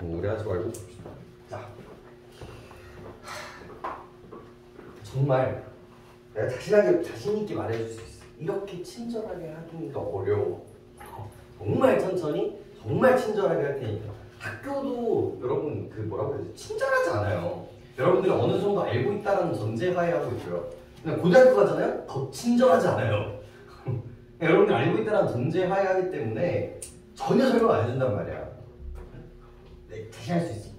오래 하지 말고 봅시다. 자, 정말 내가 자신 있게 말해줄 수 있어. 이렇게 친절하게 하기가 어려워. 정말 천천히, 정말 친절하게 할 테니까. 학교도 여러분 그 뭐라고 해야 되지? 친절하지 않아요. 여러분들이 어느 정도 알고 있다는 전제하에 하고 있고요. 근데 고등학교 가잖아요? 더 친절하지 않아요. 여러분들이 알고 있다는 전제하에 하기 때문에 전혀 설명 안 해준단 말이야. 네, 다시 할 수 있어.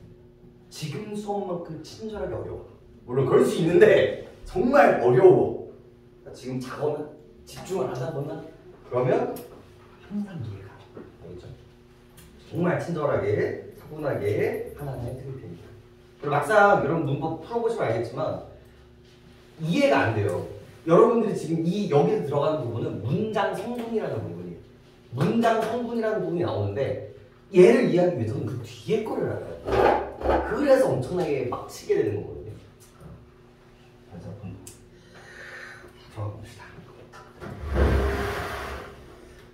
지금 수업만큼 친절하게 어려워. 물론 그럴 수 있는데 정말 어려워. 지금 자거나 집중을 하다 보나 그러면 항상 이해가 되겠죠. 정말 친절하게 차분하게 하나하나 해드릴 테니까. 그리고 막상 여러분 문법 풀어보시면 알겠지만 이해가 안 돼요. 여러분들이 지금 여기서 들어가는 부분은 문장 성분이라는 부분이에요. 문장 성분이라는 부분이 나오는데 얘를 이해하기 위해서는 그 뒤에 거를 알아야 돼요. 그래서 엄청나게 빡치게 되는 거거든요. 그래서 들어가 봅시다.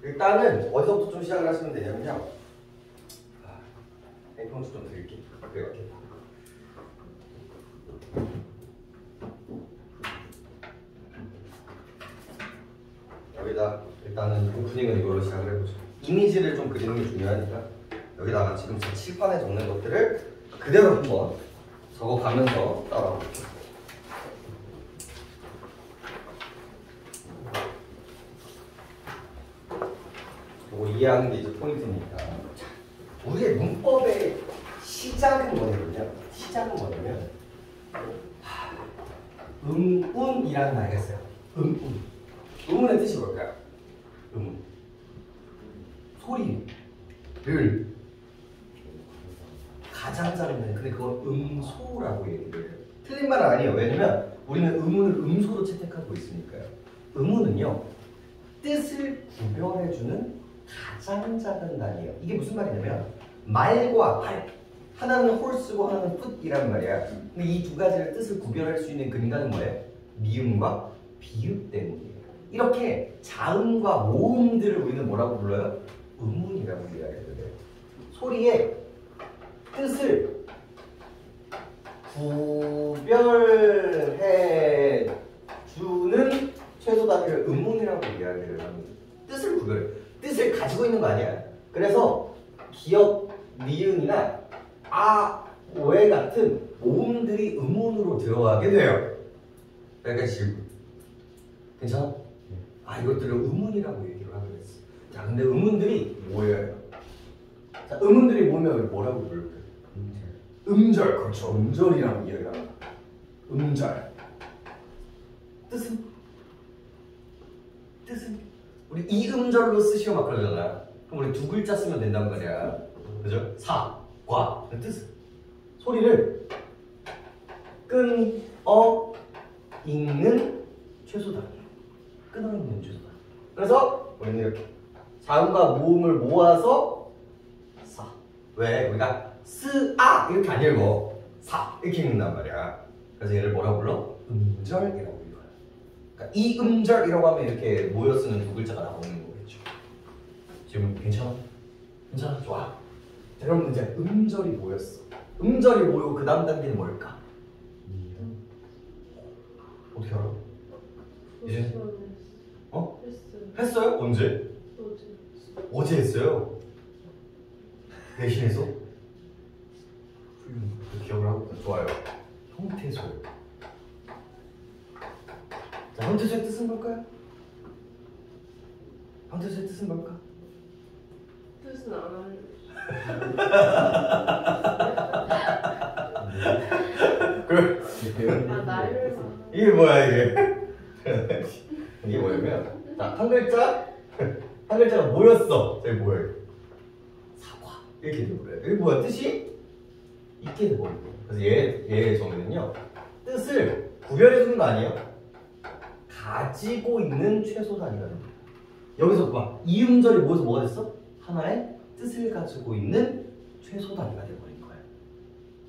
일단은 어디서부터 좀 시작을 하시면 되냐면요. 땡평수 좀 드릴게요. 이렇게. 여기다 일단은 오프닝은 이걸로 시작을 해보죠. 이미지를 좀 그리는 게 중요하니까 여기다가 지금 제 칠판에 적는 것들을 그대로 한번 적어가면서 따라볼게요. 이거 이해하는 게 이제 포인트니까. 자, 우리의 문법의 시작은 뭐냐면요. 시작은 뭐냐면 음운이라는 말이 있어요. 음운의 뜻이 뭘까요? 음운. 소리를 가장 작은 근데 그걸 음소라고 얘기를 해요. 틀린 말은 아니에요. 왜냐면 우리는 음운을 음소로 채택하고 있으니까요. 음운은요. 뜻을 구별해주는 가장 작은 단위예요. 이게 무슨 말이냐면 말과 발. 하나는 홀스고 하나는 풋이란 말이야. 근데 이 두 가지를 뜻을 구별할 수 있는 근간은 뭐예요? 미음과 비읍 때문이에요. 이렇게 자음과 모음들을 우리는 뭐라고 불러요? 음운이라고 이야기해요. 소리의 뜻을 구별해 주는 최소 단위를 음운이라고 이야기를 합니다. 뜻을 구별해. 뜻을 가지고 있는 거 아니야. 그래서 기역, 니은이나 아, 오에 같은 모음들이 음운으로 들어가게 돼요. 그러니까 지금 괜찮아? 아, 이것들을 음운이라고 얘기를 하기로 했어. 자, 근데 음운들이 뭐예요? 자, 음운들이 뭐면 뭐라고 부를까요? 음절, 그렇죠. 음절이라고 이야기를 합니다. 음절. 뜻은 우리 이 음절로 쓰시오 막 그러잖아. 그럼 우리 두 글자 쓰면 된단 말이야. 그죠? 사, 과. 뜻은 소리를 끊어 읽는 최소단. 끊어 읽는 최소단. 그래서 우리는 이렇게 자음과 모음을 모아서 사. 왜? 우리가 스, 아 이렇게 안 읽어. 사 이렇게 읽는단 말이야. 그래서 얘를 뭐라고 불러? 음절이라고 읽어요. 그러니까 이 음절이라고 하면 이렇게 모여 쓰는 두 글자가 나오는 거겠죠. 지금 괜찮아? 괜찮아? 좋아. 자, 여러분 이제 음절이 모였어. 음절이 모이고 그 다음 단계는 뭘까? 어떻게 알아? 이제? 어? 했어요? 언제? 어제 했어요. 내신에서? 기억을 하고 있다. 좋아요. 형태소. 자, 형태소의 뜻은 뭘까요? 형태소의 뜻은 뭘까? 뜻은 안 알려. 이게 뭐야 이게? 이게 뭐냐면 자, 한 글자가 모였어. 저기 뭐예요? 사과 이렇게 돼버려요. 이게 뭐야 뜻이? 있게 돼버리고. 그래서 얘의 정의는요. 뜻을 구별해주는 거 아니에요? 가지고 있는 최소 단위가 됩니다. 여기서 봐. 이 음절이 모여서 뭐가 됐어? 하나의 뜻을 가지고 있는 최소 단위가 돼버린 거예요.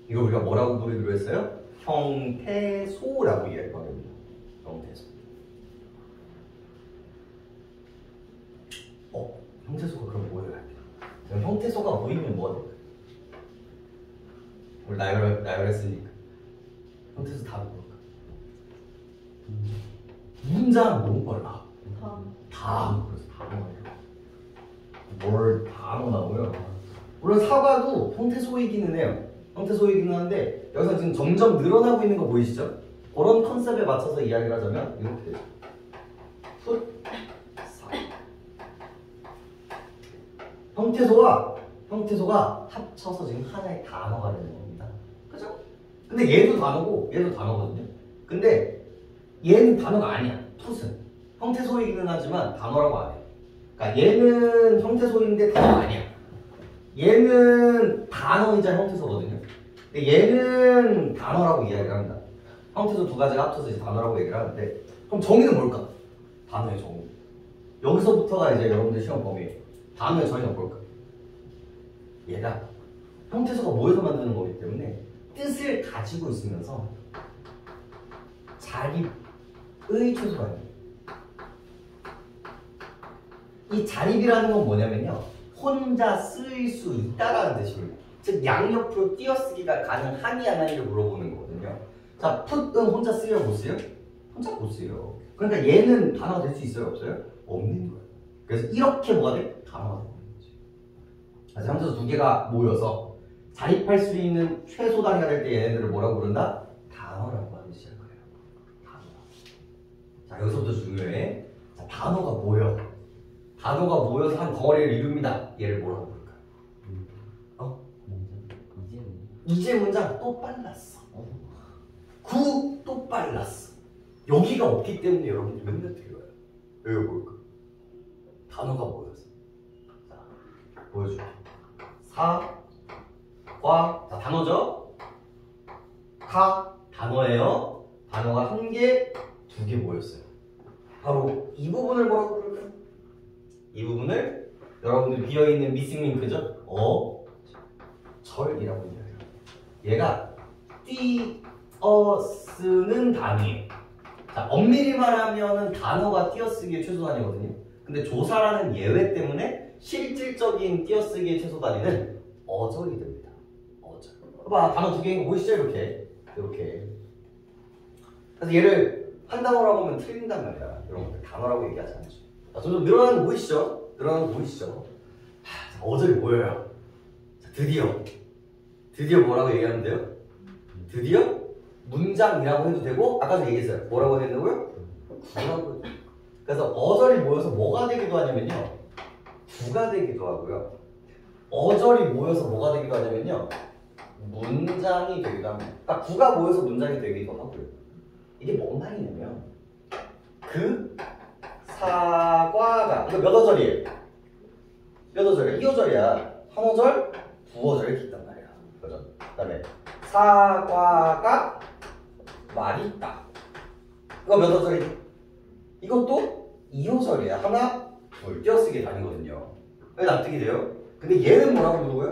이걸 우리가 뭐라고 부르기로 했어요? 형태소라고 이야기합니다. 형태소. 형태소가 그럼 뭐예요? 형태소가 모이면 뭐가 될까요? 우리 나열했으니까. 형태소 답은 뭘까? 문장 너무 빨라. 다음. 그래서 뭘 단어라고요? 물론 사과도 형태소이기는 해요. 형태소이기는 한데 여기서 지금 점점 늘어나고 있는 거 보이시죠? 그런 컨셉에 맞춰서 이야기를 하자면 이렇게 되죠. 형태소가 합쳐서 지금 하나의 단어가 되는 겁니다. 그죠? 근데 얘도 단어고 얘도 단어거든요. 근데 얘는 단어가 아니야. 풋은 형태소이기는 하지만 단어라고 안 해. 그러니까 얘는 형태소인데 단어 아니야. 얘는 단어이자 형태소거든요. 근데 얘는 단어라고 이야기를 합니다. 형태소 두 가지가 합쳐서 이제 단어라고 얘기를 하는데 그럼 정의는 뭘까? 단어의 정의. 여기서부터가 이제 여러분들 시험 범위예요. 단어의 정의가 뭘까? 얘가 형태소가 모여서 만드는 거기 때문에 뜻을 가지고 있으면서 자립의 최소가 이 자립이라는 건 뭐냐면요. 혼자 쓰일 수 있다라는 뜻입니다. 즉 양옆으로 띄어쓰기가 가능하니 안 하니를 물어보는 거거든요. 자, 풋은 혼자 쓰여 못 쓰여? 혼자 못 쓰여. 그러니까 얘는 단어가 될 수 있어요? 없어요? 없는 거예요. 그래서 이렇게 뭐가 돼? 단어가 되는 거지. 그래서 형태소 두 개가 모여서 자립할 수 있는 최소 단위가 될 때 얘네들을 뭐라고 부른다? 단어라고 하기 시작해요. 단어. 자, 여기서부터 중요해. 자, 단어가 모여. 단어가 모여서 한 덩어리를 이룹니다. 얘를 뭐라고 부를까요? 이제 문장 또 빨랐어. 구 또 빨랐어. 여기가 없기 때문에 여러분들 맨날 틀려요. 여기가 뭘까? 단어가 모여서. 자, 보여줄게. 사, 과, 자, 단어죠? 가, 단어예요. 단어가 한 개, 두 개 모였어요. 바로 이 부분을 뭐라고 부를까요? 이 부분을 여러분들 비어있는 미싱 링크죠? 절이라고 해요. 얘가 띄어쓰는 단위예요. 자, 엄밀히 말하면은 단어가 띄어쓰기의 최소 단위거든요. 근데 조사라는 예외 때문에 실질적인 띄어쓰기의 최소 단위는 어절이 됩니다. 어절. 봐봐, 단어 두 개인 거 보이시죠? 이렇게. 그래서 얘를 한 단어라고 하면 틀린단 말이야. 여러분, 단어라고 얘기하지 않죠. 자, 점점 늘어나는 거 보이시죠? 자, 어절이 뭐예요? 자, 드디어 뭐라고 얘기하면 돼요? 드디어 문장이라고 해도 되고 아까도 얘기했어요. 뭐라고 해야 된다고요? 구라고. 그래서 어절이 모여서 뭐가 되기도 하냐면요. 구가 되기도 하고요. 어절이 모여서 뭐가 되기도 하냐면요. 문장이 되기도 합니다. 그러니까 구가 모여서 문장이 되기도 하고요. 이게 뭔 말이냐면 그 사과가 이거 몇 어절이에요? 몇 어절이야? 2어절이야. 한 어절, 두 어절 이렇게 있단 말이야. 그죠? 그 다음에 사과가 맛있다. 이거 몇 어절이지? 이것도 2어절이야. 하나, 둘 띄어쓰기 다니거든요. 왜 납득이 돼요? 근데 얘는 뭐라고 부르고요?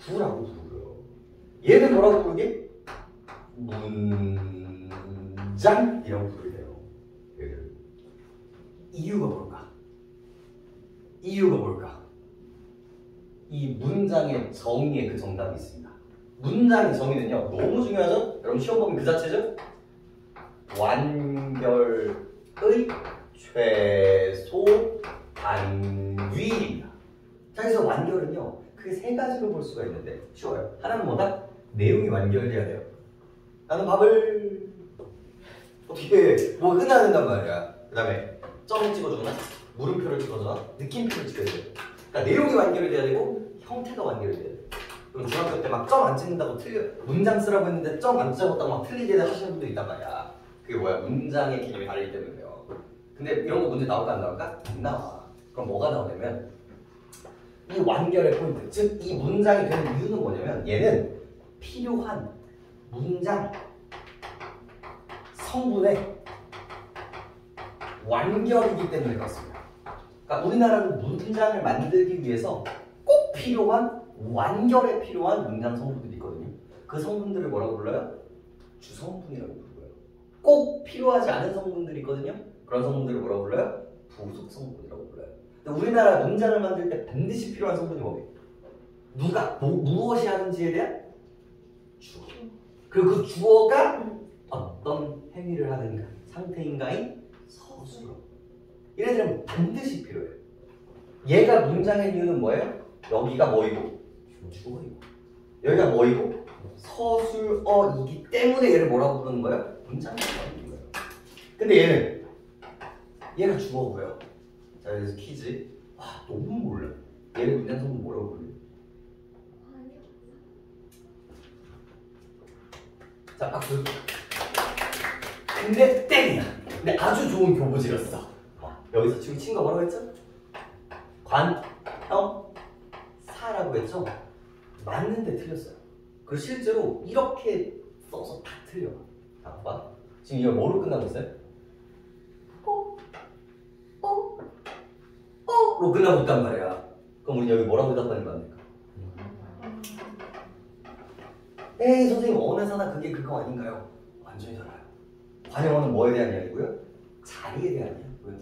구라고 부르고요. 얘는 뭐라고 부르게? 문장이라고 부르게 돼요. 이유가 뭘까? 이 문장의 정의에 그 정답이 있습니다. 문장의 정의는요, 너무 중요하죠? 여러분 시험 보면 그 자체죠? 완결의 최소 단위입니다. 자, 그래서 완결은요, 크게 세 가지로 볼 수가 있는데 쉬워요. 하나는 뭐다? 내용이 완결돼야 돼요. 나는 밥을 어떻게 뭐 끝나는단 말이야. 그 다음에 점을 찍어주거나 물음표를 찍어주거나 느낌표를 찍어야 돼요. 그러니까 내용이 완결이 돼야 되고 형태가 완결이 돼야 돼요. 그럼 중학교 때 막 점 안 찍는다고 문장 쓰라고 했는데 점 안 찍었다고 막 틀리게 하시는 분들 있단 말이야. 그게 뭐야? 문장의 개념이 다르기 때문에요. 근데 이런 거 문제 나올까 안 나올까? 안 나와. 그럼 뭐가 나오냐면 이 완결의 포인트, 즉 이 문장이 되는 이유는 뭐냐면 얘는 필요한 문장 성분의 완결이기 때문에 그렇습니다. 그러니까 우리나라는 문장을 만들기 위해서 꼭 필요한 완결에 필요한 문장 성분들이 있거든요. 그 성분들을 뭐라고 불러요? 주성분이라고 부르고요. 꼭 필요하지 않은 성분들이 있거든요. 그런 성분들을 뭐라고 불러요? 부속 성분이라고 불러요. 근데 우리나라 문장을 만들 때 반드시 필요한 성분이 뭐예요? 누가 무엇이 하는지에 대한 주어. 그리고 그 주어가 어떤 행위를 하는가, 상태인가인 서술어. 얘네들은 반드시 필요해요. 얘가 문장의 이유는 뭐예요? 여기가 뭐이고? 주어이고. 여기가 뭐이고? 서술어이기 때문에 얘를 뭐라고 부르는 거예요? 문장의 이유인 거예요. 근데 얘가 주어고요. 자, 그래서 퀴즈. 와, 너무 몰라. 얘를 문장 성분 뭐라고 부르요? 자, 박수. 근데 땡이야. 근데 아주 좋은 교보지였어. 여기서 지금 친구가 뭐라고 했죠? 관형사라고 했죠? 맞는데 틀렸어요. 그리고 실제로 이렇게 써서 다 틀려. 자, 봐. 지금 이거 뭐로 끝나고 있어요? 로 끝나고 있단 말이야. 그럼 우리 여기 뭐라고 대답하는 거 아닙니까? 에이 선생님 언어사나 그게 그거 아닌가요? 완전히 달라요. 관형어는 뭐에 대한 이야기고요? 자리에 대한 이야기고요.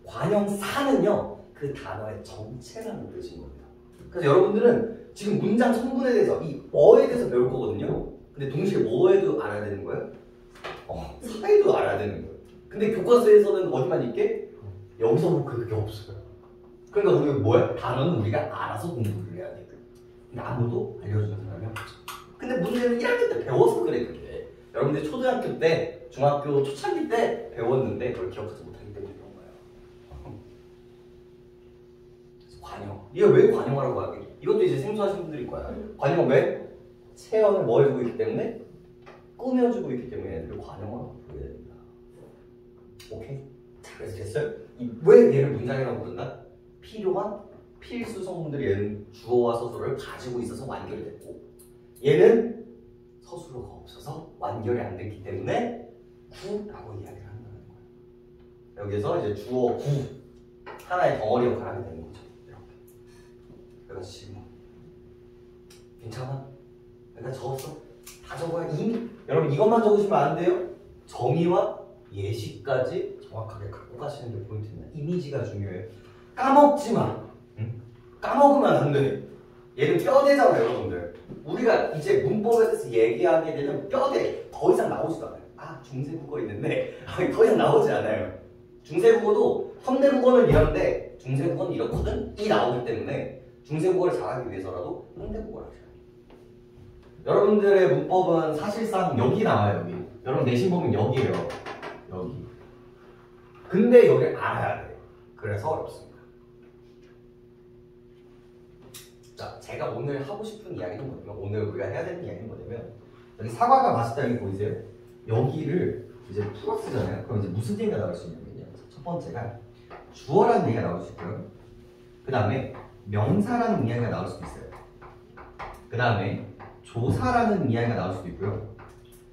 관형사는요 그 단어의 정체라는 뜻인 겁니다. 그래서 여러분들은 지금 문장 성분에 대해서 이 뭐에 대해서 배울 거거든요. 근데 동시에 뭐에도 알아야 되는 거예요? 사에도 알아야 되는 거예요. 근데 교과서에서는 어디만 있게? 여기서 뭐 그게 없어요. 그러니까 우리가 뭐야? 단어는 우리가 알아서 공부를 해야 돼요. 근데 아무도 알려주는 사람이 없죠. 근데 문제는 1학년 때 배워서 그래 그게. 여러분들 초등학교 때, 중학교 초창기 때 배웠는데 그걸 기억하지 못하기 때문에 그런 거예요. 그래서 관형. 이거 왜 관형어라고 하게? 이것도 이제 생소하신 분들일 거야. 관형어 왜? 체형을 뭐 해주고 있기 때문에? 꾸며주고 있기 때문에 애들을 관형어라고 부르게 됩니다. 오케이? 자, 그래서 됐어요? 왜 얘를 문장이라고 부른다? 필요한 필수 성분들이 얘는 주어와 서술어를 가지고 있어서 완결이 됐고 얘는 서술어가 없어서 완결이 안 됐기 때문에 구라고 이야기를 한다는 거예요. 여기서 이제 주어 구 하나의 덩어리 역할을 하게 되는 거죠. 이렇게. 그래서 지금 괜찮아? 내가 적었어? 다 적어야 이미 여러분 이것만 적으시면 안 돼요. 정의와 예시까지 정확하게 갖고 가시는 게 포인트입니다. 이미지가 중요해요. 까먹지 마. 응? 까먹으면 안 돼. 얘는 뼈대잖아요, 여러분들. 우리가 이제 문법에 대해서 얘기하게 되면 뼈대 더 이상 나오지도 않아요. 아, 중세국어 있는데 더 이상 나오지 않아요. 중세국어도 현대국어는 이런데 중세국어는 이렇거든? 이 나오기 때문에 중세국어를 잘하기 위해서라도 현대국어를 하셔야 돼요. 여러분들의 문법은 사실상 여기 나와요, 여기. 여러분 내신 보면 여기예요. 여기. 근데 여기를 알아야 돼요. 그래서 어렵습니다. 자, 제가 오늘 하고 싶은 이야기는 뭐냐면 오늘 우리가 해야 되는 이야기는 뭐냐면 여기 사과가 맛있다 여기 보이세요? 여기를 이제 풀어 쓰잖아요. 그럼 이제 무슨 얘기가 나올 수 있냐면요. 첫 번째가 주어라는 얘기가 나올 수 있고요. 그 다음에 명사라는 이야기가 나올 수도 있어요. 그 다음에 조사라는 이야기가 나올 수도 있고요.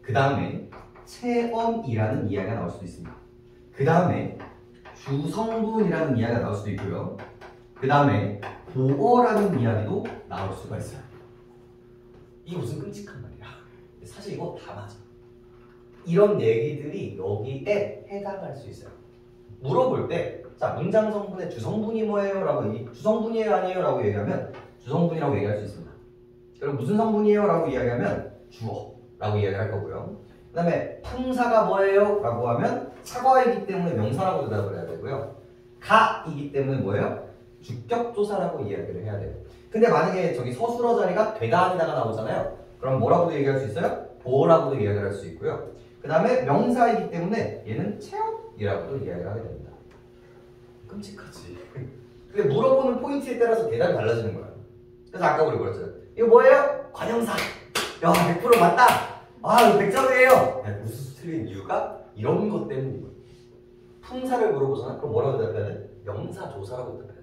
그 다음에 체험이라는 이야기가 나올 수도 있습니다. 그 다음에 주성분이라는 이야기가 나올 수도 있고요. 그 다음에 보어라는 이야기도 나올 수가 있어요. 이게 무슨 끔찍한 말이야. 사실 이거 다 맞아. 이런 얘기들이 여기에 해당할 수 있어요. 물어볼 때, 자, 문장 성분의 주성분이 뭐예요? 라고 주성분이에요? 아니에요? 라고 얘기하면 주성분이라고 얘기할 수 있습니다. 그리고 무슨 성분이에요? 라고 이야기하면 주어라고 이야기를 할 거고요. 그 다음에 품사가 뭐예요? 라고 하면 사과이기 때문에 명사라고 대답을 해야 되고요. 가이기 때문에 뭐예요? 주격조사라고 이야기를 해야 돼요. 근데 만약에 저기 서술어 자리가 되다 아니다가 나오잖아요. 그럼 뭐라고도 얘기할 수 있어요? 보어라고도 이야기를 할 수 있고요. 그 다음에 명사이기 때문에 얘는 체험이라고도 이야기를 하게 됩니다. 끔찍하지. 근데 물어보는 포인트에 따라서 대답이 달라지는 거예요. 그래서 아까 우리 그랬잖아요. 이거 뭐예요? 관형사. 야, 100% 맞다. 아, 이거 100점이에요. 무슨 틀린 이유가 이런 것 때문인 거예요. 품사를 물어보잖아. 그럼 뭐라고 대답해야 돼? 명사, 조사라고 대답해야 돼.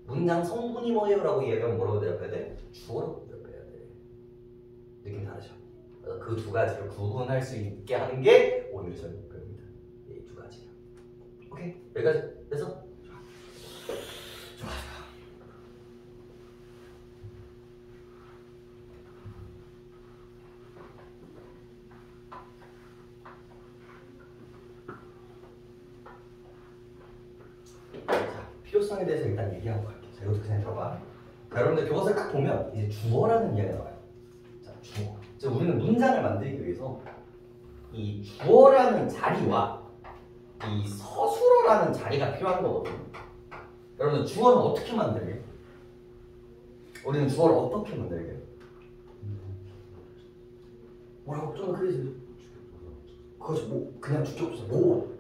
문장 성분이 뭐예요? 라고 이야기하면 뭐라고 대답해야 돼? 주어라고 대답해야 돼. 느낌 다르죠? 그래서 그 두 가지를 구분할 수 있게 하는 게 오늘 저희 목표입니다. 이 두 가지요. 오케이? 여기까지 됐어? 좋아. 자, 필요성에 대해서 일단 얘기하고 갈게요. 자, 이것도 그냥 들어봐. 자, 여러분들 교과서를 딱 보면 이제 주어라는 이야기가 나와요. 자, 주어. 자, 우리는 문장을 만들기 위해서 이 주어라는 자리와 이 서술어라는 자리가 필요한 거거든요. 여러분 주어는 어떻게 만들게? 우리는 주어를 어떻게 만들게? 뭐라고? 좀 크게 지 그것이 뭐 그냥 주격조사 뭐?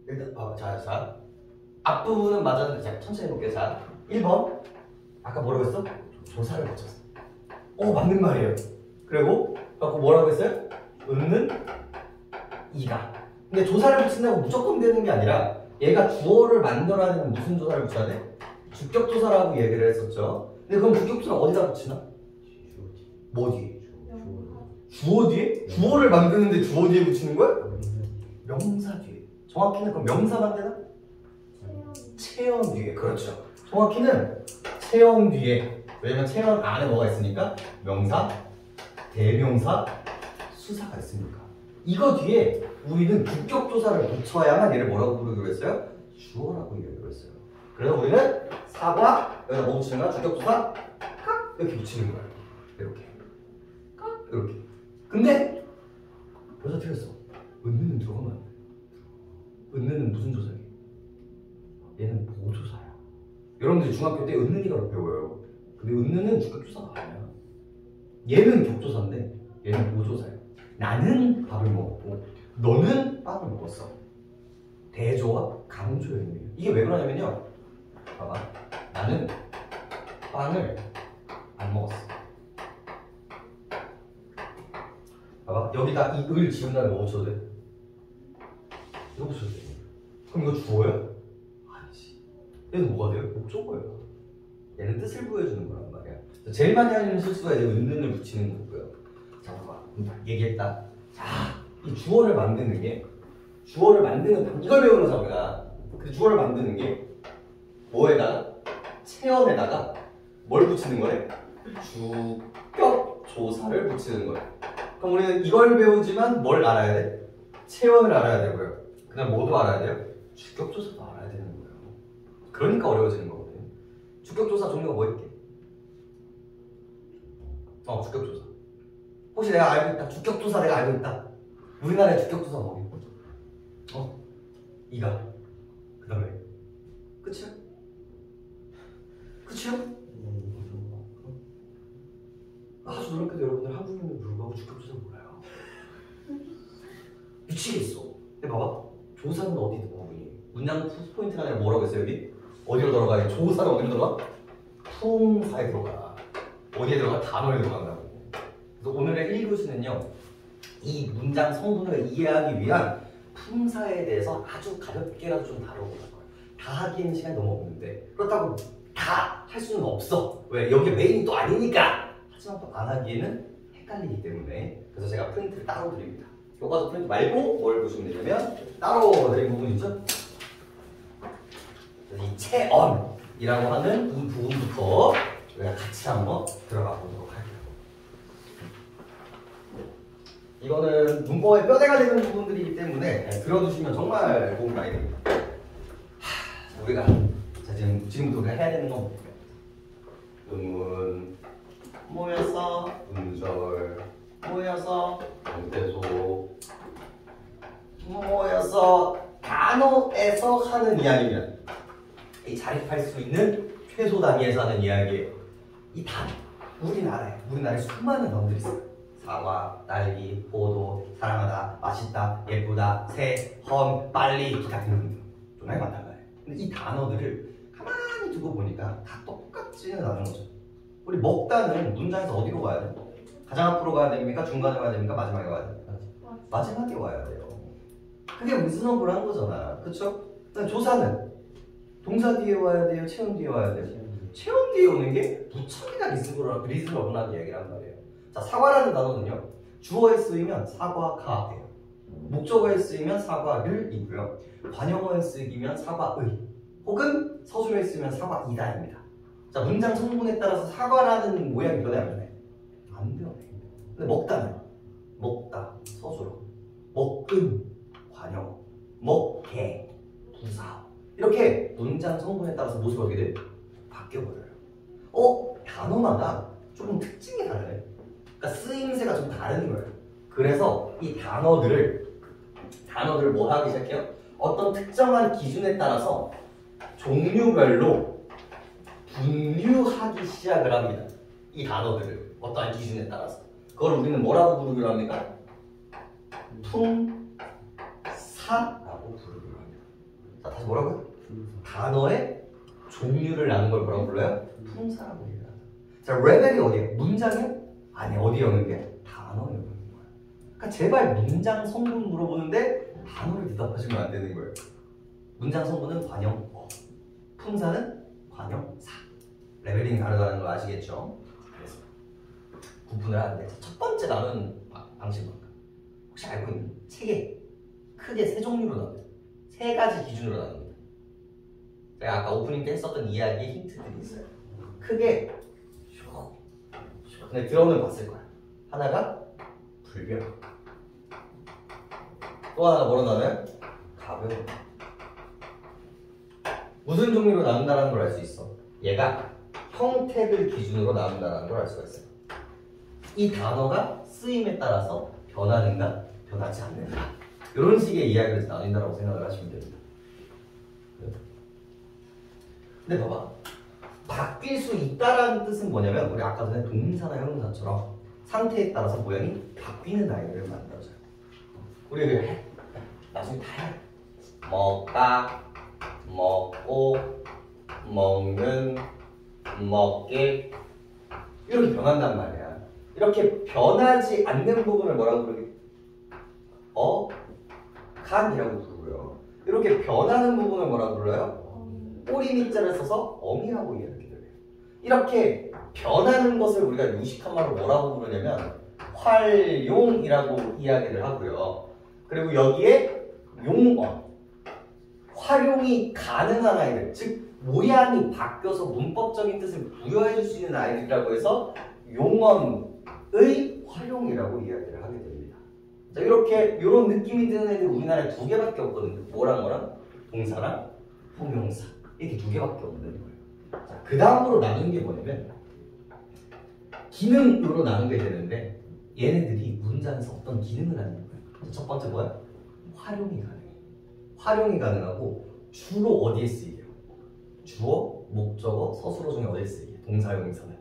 일단 자 앞부분은 맞았는데 자 천천히 해볼게요. 자 1번 아까 뭐라고 했어? 조사를 거쳤어. 맞는 말이에요. 그리고 아까 뭐라고 했어요? 은는 이가. 근데 조사를 붙인다고 무조건 되는 게 아니라 얘가 주어를 만들어야 되면 무슨 조사를 붙여야 돼? 주격조사라고 얘기를 했었죠. 근데 그럼 주격조사는 어디다 붙이나? 뭐 뒤에? 주어 뒤에? 주어를 만드는데 주어 뒤에 붙이는 거야? 명사 뒤에. 정확히는 그럼 명사만 되나? 체형 뒤에. 그렇죠. 정확히는 체형 뒤에. 왜냐면 체형 안에 뭐가 있으니까? 명사, 대명사, 수사가 있으니까. 이거 뒤에 우리는 주격조사를 붙여야만 얘를 뭐라고 부르기로 했어요? 주어라고 얘기를 했어요. 그래서 우리는 사과, 여기다 뭐 붙이는 거야? 주격조사, 깍! 이렇게 붙이는 거야. 이렇게. 깍! 이렇게. 근데 벌써 틀렸어. 은느는 들어가면 안 돼. 은느는 무슨 조사야? 얘는 보조사야. 여러분들이 중학교 때 은느니가로 배워요. 근데 은느는 주격조사가 아니야. 얘는 격조사인데 얘는 보조사야. 나는 밥을 먹었고 너는 빵을 먹었어. 대조와 강조의 의미예요. 이게 왜 그러냐면요. 봐봐. 나는 빵을 안 먹었어. 봐봐. 여기다 이 을 지운 다음에 뭐 붙여도 돼? 이거 붙여도 돼. 그럼 이거 주어요? 아니지. 얘는 뭐가 돼요? 목적어예요. 얘는 뜻을 보여주는 거란 말이야. 제일 많이 하는 실수가 이제 은는을 붙이는 거고요. 자, 봐봐. 얘기했다. 자, 이 주어를 만드는 게 이걸 배우는 거잖아 우리가. 그 주어를 만드는 게 뭐에다가? 체험에다가 뭘 붙이는 거래? 주격조사를 붙이는 거래. 그럼 우리는 이걸 배우지만 뭘 알아야 돼? 체험을 알아야 되고요. 그다음 뭐도 알아야 돼요? 주격조사도 알아야 되는 거예요. 그러니까 어려워지는 거거든요. 주격조사 종류가 뭐 있게? 주격조사. 혹시 내가 알고 있다. 주격조사 내가 알고 있다. 우리나라의 주격조사 뭐게? 이가. 그 다음에 끝이야? 끝이야? 아주 놀랍게도 여러분들 한국인에도 불구하고 주격조사 몰라요. 미치겠어. 근데 봐봐. 조사는 어디 부분이? 문장 포인트가 아니라 뭐라고 했어요 여기? 어디로 들어가요? 조사는 어디로 들어가? 품사에 들어가. 어디에 들어가? 단어에 들어간다고. 그래서 오늘의 1교시는요. 이 문장 성분을 이해하기 위한 품사에 대해서 아주 가볍게라도 좀 다뤄볼 거예요. 다 하기에는 시간이 너무 없는데 그렇다고 다 할 수는 없어. 왜? 여기 메인이 또 아니니까. 하지만 또 안 하기에는 헷갈리기 때문에 그래서 제가 프린트를 따로 드립니다. 교과서 프린트 말고 뭘 보시면 되냐면 따로 드린 부분 있죠? 이 체언이라고 하는 이 부분부터 우리가 같이 한번 들어가 보도록 할게요. 이거는 문법의 뼈대가 되는 부분들이기 때문에 들어두시면 정말 도움이 많이 됩니다. 우리가 지금부터 우리가 해야 되는 건 음운 모여서 음절 모여서 명태소 모여서 단어에서 하는 이야기면 이 자립할 수 있는 최소 단위에서 하는 이야기예요. 이 단어 우리나라에 수많은 단어들이 있어요. 사과, 딸기, 포도, 사랑하다, 맛있다, 예쁘다, 새, 헌, 빨리 기타 등등 정말 많단 말이에요. 근데 이 단어들을 가만히 두고 보니까 다 똑같지는 않은 거죠. 우리 먹다는 문장에서 어디로 가야 돼? 가장 앞으로 가야 됩니까? 중간에 가야 됩니까? 마지막에 가야 됩니까? 마지막에 와야 돼요. 그게 리즈너블 한 거잖아. 그쵸? 조사는 동사 뒤에 와야 돼요? 체험 뒤에 와야 돼요? 체험 뒤에 오는 게 무척이나 리즈너블한 얘기란 말이에요. 자, 사과라는 단어는요. 주어에 쓰이면 사과가 돼요. 목적어에 쓰이면 사과를 이고요. 관용어에 쓰이면 사과의 혹은 서술에 쓰이면 사과이다입니다. 자, 문장 성분에 따라서 사과라는 모양이 변해 안 변해? 안 변해. 근데 먹다는 먹다, 서술어, 먹은, 관용, 먹게, 부사 이렇게 문장 성분에 따라서 모습이 어떻게 돼? 바뀌어버려요. 단어마다 조금 특징이 다르네. 그러니까 쓰임새가 좀 다른 거예요. 그래서 이 단어들을 뭐 하기 시작해요? 어떤 특정한 기준에 따라서 종류별로 분류하기 시작을 합니다. 이 단어들을 어떠한 기준에 따라서. 그걸 우리는 뭐라고 부르기로 합니까? 품사라고 부르기로 합니다. 자, 다시 뭐라고요? 단어의 종류를 나눈 걸 뭐라고 불러요? 품사라고 얘기를 합니다. 자, 레벨이 어디에? 문장에? 아니, 어디에 오는 게? 단어에 오는 거야. 그러니까 제발 문장 성분 물어보는데 단어를 대답하시면 안 되는 거예요. 문장 성분은 관형 어, 품사는 관형 사. 레벨링이 다르다는 걸 아시겠죠? 그래서 구분을 하는데 첫 번째 나눈 방식은 혹시 알고 있는 체계 크게 세 종류로 나눕니다. 세 가지 기준으로 나눕니다. 제가 아까 오프닝 때 했었던 이야기에 힌트들이 있어요. 크게 근데 들어오면 봤을 거야. 하나가 불변, 또 하나가 뭐로 나눠요? 가벼운. 무슨 종류로 나눈다는 걸 알 수 있어. 얘가 형태를 기준으로 나눈다는 걸 알 수가 있어요. 이 단어가 쓰임에 따라서 변하는가, 변하지 않는가, 이런 식의 이야기를 나눈다고 생각을 하시면 됩니다. 근데 봐봐, 바뀔 수 있다라는 뜻은 뭐냐면 우리 아까 전에 동사나 형용사처럼 상태에 따라서 모양이 바뀌는 아이를 만들어줘요. 우리 왜 나중에 다 해. 먹다, 먹고, 먹는, 먹게 이렇게 변한단 말이야. 이렇게 변하지 않는 부분을 뭐라고 부르게? 간이라고 부르고요. 이렇게 변하는 부분을 뭐라고 불러요? 꼬리미자를 써서 엄이라고 이야기를 해요. 이렇게 변하는 것을 우리가 유식한 말로 뭐라고 부르냐면 활용이라고 이야기를 하고요. 그리고 여기에 용언, 활용이 가능한 아이들, 즉 모양이 바뀌어서 문법적인 뜻을 부여해 줄 수 있는 아이들이라고 해서 용언의 활용이라고 이야기를 하게 됩니다. 자, 이렇게 이런 느낌이 드는 애들 우리나라에 두 개밖에 없거든요. 뭐랑 동사랑 형용사 이렇게 두 개밖에 없는 거예요. 자, 그 다음으로 나눈 게 뭐냐면 기능으로 나누게 되는데 얘네들이 문장에서 어떤 기능을 하는 거예요. 첫 번째 뭐야? 활용이 가능해. 활용이 가능하고 주로 어디에 쓰이게요? 주어, 목적어, 서술어 중에 어디에 쓰이게? 동사, 형용사는.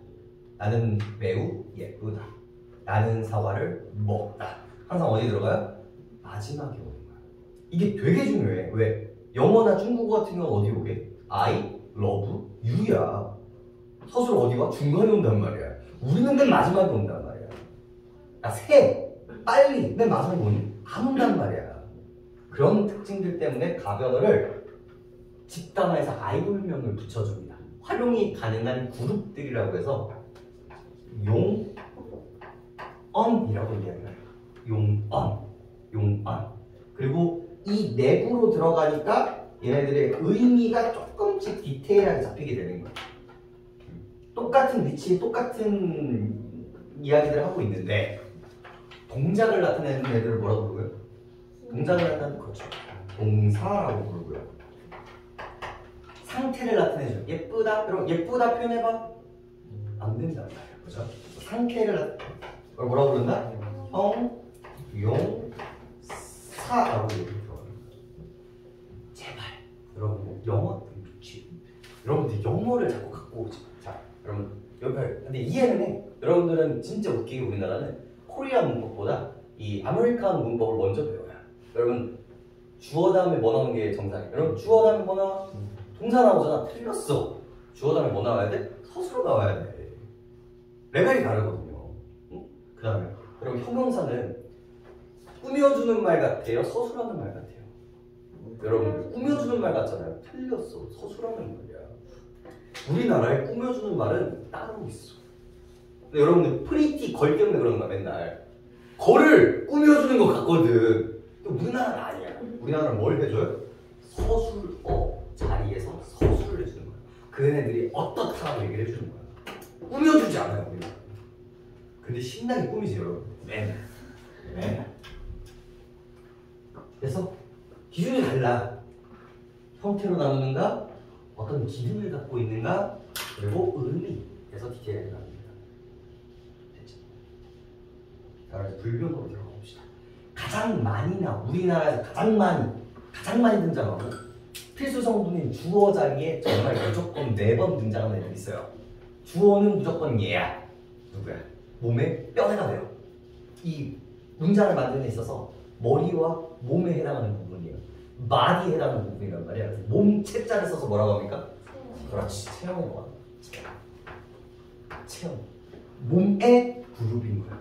나는 매우 예쁘다. 나는 사과를 먹다. 항상 어디 들어가요? 마지막에 오는 거야. 이게 되게 중요해. 왜? 영어나 중국어 같은 경우는 어디 오게? I love you야. 서술 어디 와? 중간에 온단 말이야. 우리는 맨 마지막에 온단 말이야. 야, 새, 빨리 맨 마지막에 오니? 안 온단 말이야. 그런 특징들 때문에 가변어를 집단화해서 아이돌명을 붙여줍니다. 활용이 가능한 그룹들이라고 해서 용언이라고 이야기해요. 용언. 그리고 이 내부로 들어가니까 얘네들의 의미가 조금씩 디테일하게 잡히게 되는 거예요. 똑같은 위치에 똑같은 이야기들을 하고 있는데 동작을 나타내는 애들을 뭐라고 부르고요? 동작을 나타내는 거죠. 동사라고 부르고요. 상태를 나타내죠. 예쁘다. 그럼 예쁘다 표현해봐. 안 된단 말이야. 그죠? 상태를 뭐라고 부른다? 형, 용, 사라고 얘기해요. 제발 여러분 영어 미치. 여러분들 영어를 자꾸 갖고 오지. 자, 여러분 여기 근데 이해는 해. 여러분들은 진짜 웃기게 우리나라는 코리안 문법보다 이 아메리칸 문법을 먼저 배워요. 여러분 주어 다음에 뭐 나오는 게 정상이에요. 여러분 주어 다음에 뭐 나와? 동사 나오잖아. 틀렸어. 주어 다음에 뭐 나와야 돼? 서술어 나와야 돼. 레벨이 다르거든요. 응? 그 다음에 여러분 형용사는 꾸며주는 말 같아요? 서술하는 말 같아요? 여러분 꾸며주는 말 같잖아요. 틀렸어. 서술하는 말이야. 우리나라에 꾸며주는 말은 따로 있어. 근데 여러분들 프리티 걸 때문에 그러는 거야. 맨날 걸을 꾸며주는 것 같거든. 근데 우리나라는 아니야. 우리나라는 뭘 해줘요? 서술어 자리에서 서술을 해주는 거야. 그네들이 어떻다고 얘기를 해주는 거야. 꾸며주지 않아요. 우리나라. 근데 신나게 꾸미지 여러분. 맨날. 그래서 기준이 달라. 형태로 나누는가, 어떤 기능을 갖고 있는가, 그리고 의미에서 디테일하게 나눕니다. 됐죠? 자, 그래서 불변으로 들어가 봅시다. 가장 많이나 우리나라에서 가장 많이 등장하고 필수 성분인 주어 자리에 정말 무조건 4번 등장하는 애들이 있어요. 주어는 무조건 얘야. 누구야? 몸의 뼈대가 돼요. 이 문장을 만드는 데 있어서 머리와 몸에 해당하는 부분이에요. 말이 해당하는 부분이란 말이야. 그래서 몸 채자를 써서 뭐라고 합니까? 그렇지, 체형이라고 합니다. 체형. 몸의 그룹인 거야.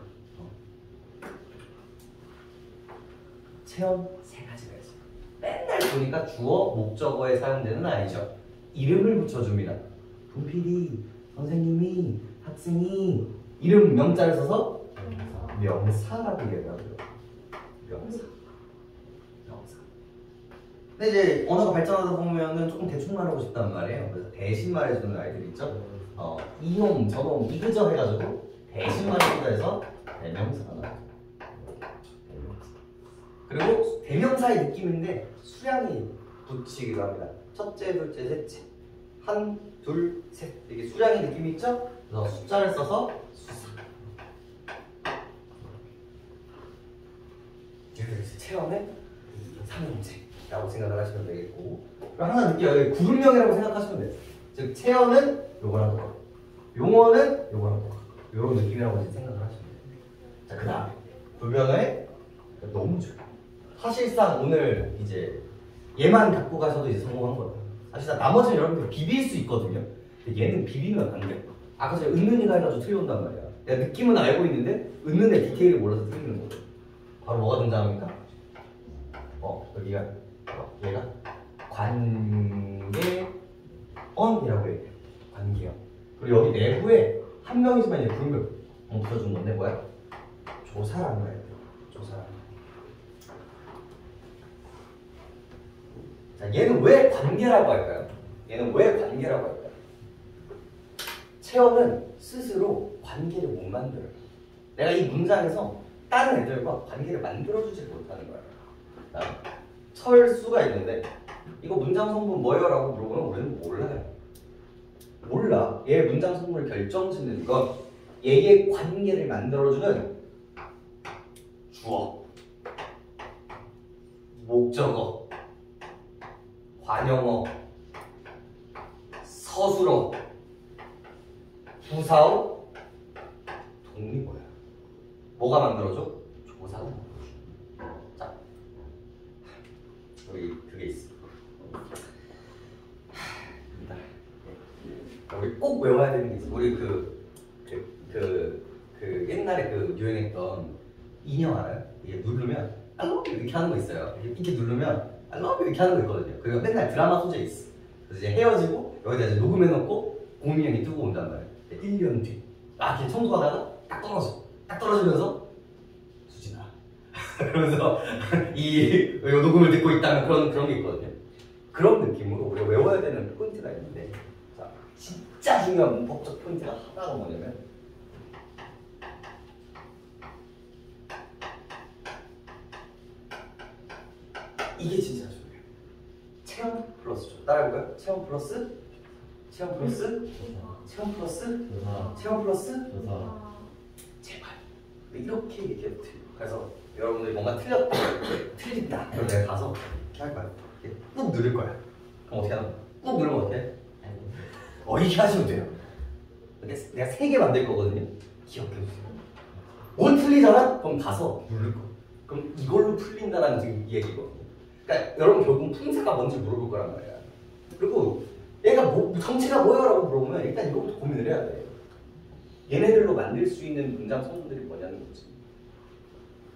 체형 3가지가 있어요. 맨날 보니까 주어, 목적어에 사용되는 아이죠. 이름을 붙여줍니다. 분필이, 선생님이, 학생이 이름 명자를 써서 명사라고 얘기하고요. 명사. 근데 이제 언어가 발전하다 보면은 조금 대충 말하고 싶단 말이에요. 그래서 대신 말해주는 아이들이 있죠. 이놈, 저놈, 이그저 해가지고 대신 말해준다 해서 대명사가 나와요. 그리고 대명사의 느낌인데 수량이 붙이기도 합니다. 첫째, 둘째, 셋째. 한, 둘, 셋. 이게 수량의 느낌이 있죠? 그래서 숫자를 써서 수사. 그래서 체험의 3인제라고 생각을 하시면 되겠고, 그리고 항상 느껴요. 구분명이라고 생각하시면 돼요. 즉 체험은 요거랑 똑같고 용어는 요거랑 똑같고 요런 느낌이라고 생각을 하시면 돼요. 자, 그 다음에 불변어의 너무 좋아요. 사실상 오늘 이제 얘만 갖고 가셔도 이제 성공한 거예요. 사실상 나머지는 여러분들 비빌 수 있거든요. 근데 얘는 비비면 안 돼. 아까 제가 은는이가 해가지고 틀려온단 말이야. 내가 느낌은 알고 있는데 은는의 디테일을 몰라서 틀리는 거예요. 바로 뭐가 등장합니까? 여기가 얘가 관계언이라고 얘기해요. 관계언. 그리고 여기 내부에 한 명이지만 얘 불명 붙여준 건데 뭐야? 조사라는 거예요. 조사라는 거. 자, 얘는 왜 관계라고 할까요? 얘는 왜 관계라고 할까요? 채원은 스스로 관계를 못 만들어요. 내가 이 문장에서 다른 애들과 관계를 만들어주지 못하는 거야. 철수가 있는데 이거 문장 성분 뭐예요? 라고 물어보면 우리는 몰라요. 몰라. 얘 문장 성분을 결정짓는 건 얘의 관계를 만들어주는 주어, 목적어, 관용어, 서술어, 부사어, 독립어야. 뭐가 만들어줘? 조사가 만들어줘. 자, 여기 그게 있어. 우리 꼭 외워야 되는 게 있어. 우리 옛날에 유행했던 인형 알아요? 이게 누르면 I love you 이렇게 하는 거 있어요. 이렇게 누르면 I love you 이렇게 하는 거 있거든요. 그리고 맨날 드라마 소재 있어. 그래서 이제 헤어지고 여기다 이제 녹음해놓고 공민형이 뜨고 온단 말이에요. 1년 뒤 이렇게 청소하다가 딱 떨어지면서 수진아 그러면서 이 녹음을 듣고 있다는 그런 게 있거든요. 그런 느낌으로 우리가 외워야 되는 포인트가 있는데, 자, 진짜 중요한 문법적 포인트가 하나가 뭐냐면 이게 진짜 중요해요. 체험 플러스죠. 따라해볼까요? 체험 플러스 체험 플러스 체험 플러스 체험 플러스 제발 이렇게 얘기해도 돼요. 그래서 여러분들이 뭔가 틀린다 그럼 내가 가서 이렇게 할 거야. 이렇게 꾹 누를 거야. 그럼 어떻게 하는 거야? 꾹 누르면 어떻게 해? 이렇게 하시면 돼요. 내가 3개 만들 거거든요. 기억해주세요. 뭘 틀리잖아? 그럼 가서 누를 거. 그럼 이걸로 풀린다라는 지금 얘기거든요. 그러니까 여러분 결국 품사가 뭔지 물어볼 거란 말이야. 그리고 얘가 정체가 뭐야라고 물어보면 일단 이거부터 고민을 해야 돼. 얘네들로 만들 수 있는 문장 성분들이 뭐냐는 거지.